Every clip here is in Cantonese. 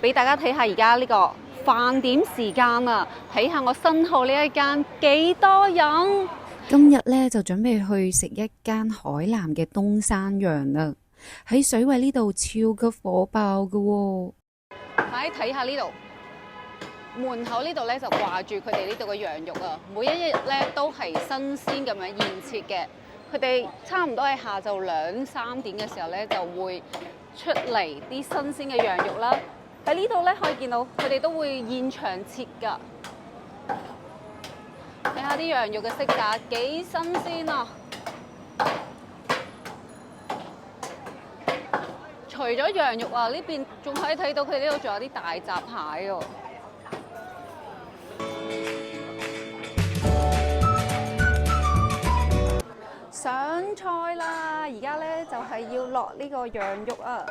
俾大家睇下而家呢個飯點時間啊！睇下我身後呢一間幾多人。今日咧就準備去食一間海南嘅東山羊啦，喺水圍呢度超級火爆㗎喎。快睇下呢度，門口呢度咧就掛住佢哋呢度嘅羊肉啊！每一日咧都係新鮮咁樣現切嘅。佢哋差唔多係下晝2、3點嘅時候咧就會出嚟啲新鮮嘅羊肉啦。喺呢度咧可以見到佢哋都會現場切㗎。睇下啲羊肉嘅色澤幾新鮮啊！除咗羊肉啊，呢邊仲可以睇到佢呢度仲有啲大閘蟹喎。上菜啦！而家咧就係要落呢個羊肉啊。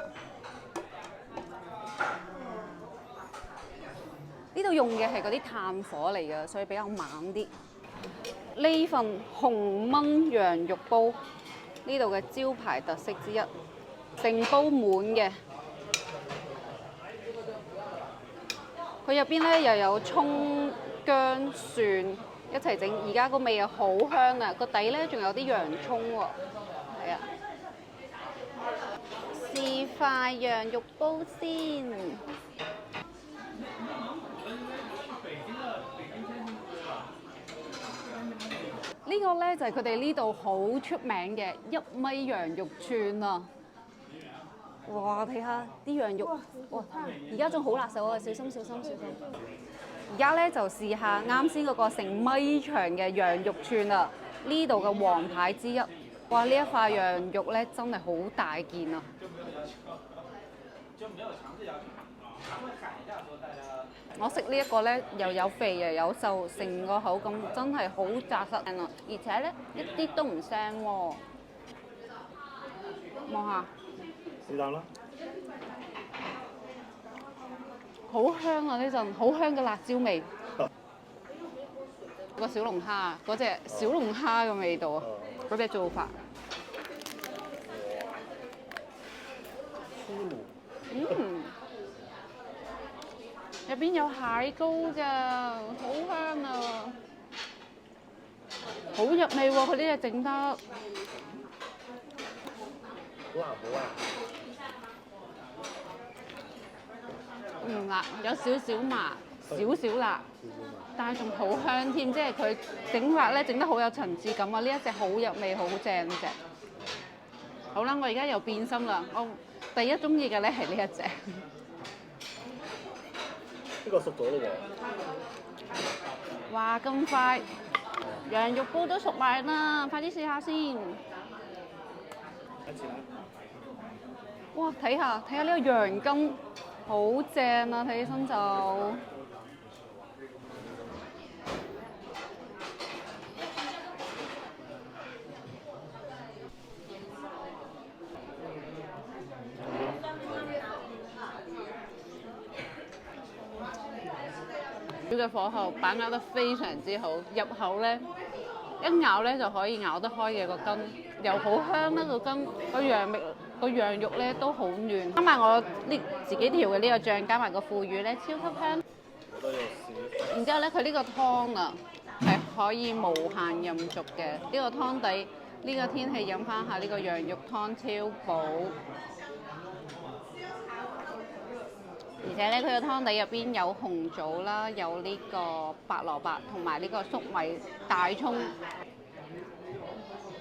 呢度用嘅係嗰啲炭火嚟㗎，所以比較猛啲。呢份紅燜羊肉煲，呢度嘅招牌特色之一，成煲滿嘅。佢入邊咧又有葱、薑、蒜一齊整，而家個味又好香啊！個底咧仲有啲洋葱喎，係啊。試塊羊肉煲先。呢個咧就係佢哋呢度好出名嘅1米羊肉串啊！哇，睇下啲羊肉，哇！而家仲好辣手啊，小心小心小心！而家咧就試下啱先嗰個成米長嘅羊肉串啊，呢度嘅王牌之一。哇！呢一塊羊肉咧真係好大件啊！我食呢一個咧又有肥又有瘦，成個口感真係好紮實啊！而且咧一啲都唔腥喎。望下，試啖啦，好香啊！呢陣好香嘅辣椒味。個小龍蝦，嗰隻小龍蝦嘅味道啊，嗰隻做法。入邊有蟹膏㗎，好香啊！好入味喎，佢呢隻整得。好辣好辣。唔辣，有少少麻，少少辣，但係仲好香添，即係佢整辣咧整得好有層次感啊！呢一隻好入味，好正呢隻。好啦，我而家又變心啦，我第一中意嘅咧係呢一隻。呢個熟咗咯喎！哇，咁快，羊肉煲都熟埋啦，快啲試下先。開始啦！哇，睇下呢個羊筋，好正啊！睇起身就〜呢個火候把握得非常之好，入口咧一咬咧就可以咬得開嘅個筋，又好香啦個筋，個羊肉咧都好嫩，加埋我呢自己調嘅呢個醬，加埋個腐乳咧超級香。然之後咧佢呢個湯啊係可以無限任續嘅，呢個湯底呢個天氣飲翻下呢個羊肉湯超補。而且咧，佢個湯底入邊有紅棗啦，有呢個白蘿蔔同埋呢個粟米、大葱。呢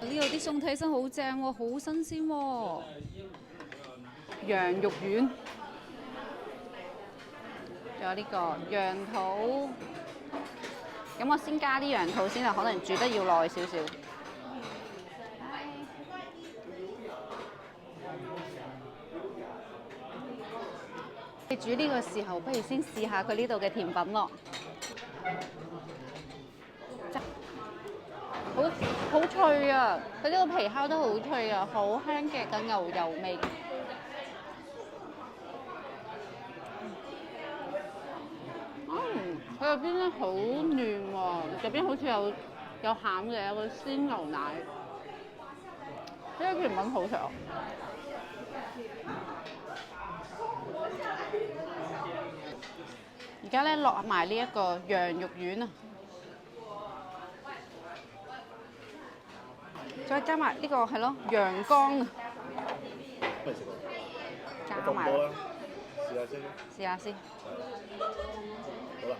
度啲餸睇起身好正喎，好新鮮喎。羊肉丸，仲有呢個羊肚。咁我先加啲羊肚先啊，可能煮得要耐少少。你煮呢個時候，不如先試下佢呢度嘅甜品咯。好脆啊！佢呢個皮烤得好脆啊，好香嘅個牛油味。佢入邊咧好嫩喎，入邊好似有餡嘅，有個鮮牛奶。呢個甜品好食啊！而家咧落埋呢一個羊肉丸啊，再加埋呢個係咯羊肝啊，未食過。加埋咁多啦，試下先。試下先，好啦，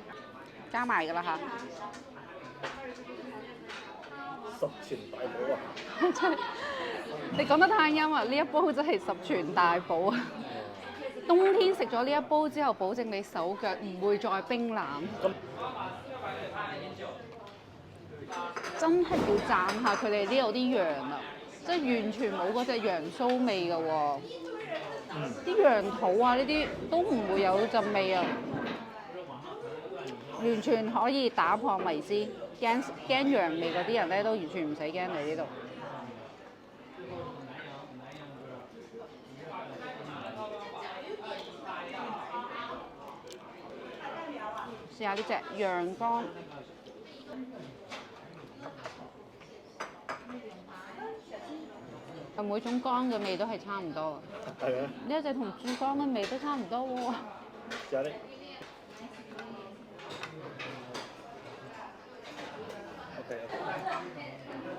加埋㗎啦嚇。十全大補啊！真係你講得太啱啊！呢一煲真係十全大補啊！冬天食咗呢一煲之後，保證你手腳唔會再冰冷。真係要讚下佢哋呢度啲羊啊！即係完全冇嗰隻羊騷味㗎喎。啲羊肚啊，呢啲都唔會有陣味啊！完全可以打破迷思，驚羊味嗰啲人咧都完全唔使驚嚟呢度。試下呢隻羊肝，每種肝嘅味都係差唔多。係咩？呢一隻同豬肝嘅味都差唔多喎。試下啲。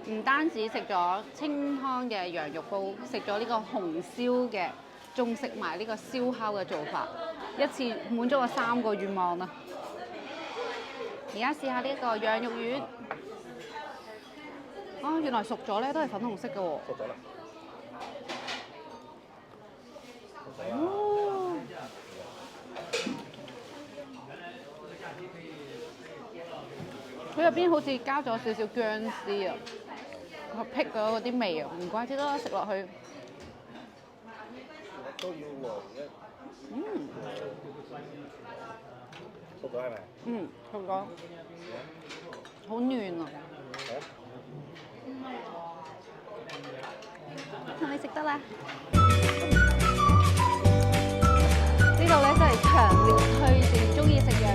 唔單止食咗清湯嘅羊肉煲，食咗呢個紅燒嘅，仲食埋呢個燒烤嘅做法，一次滿足我3個願望啦！而家試下呢個羊肉丸，啊，原來熟咗咧都係粉紅色嘅喎。熟咗啦。哦，佢入邊好似加咗少少薑絲啊，辟咗嗰啲味啊，唔怪之得食落去。都要黃一。嗯。熟咗係咪？嗯，熟咗，好嫩啊！係咪食得啦？呢度咧真係強烈推薦，中意食羊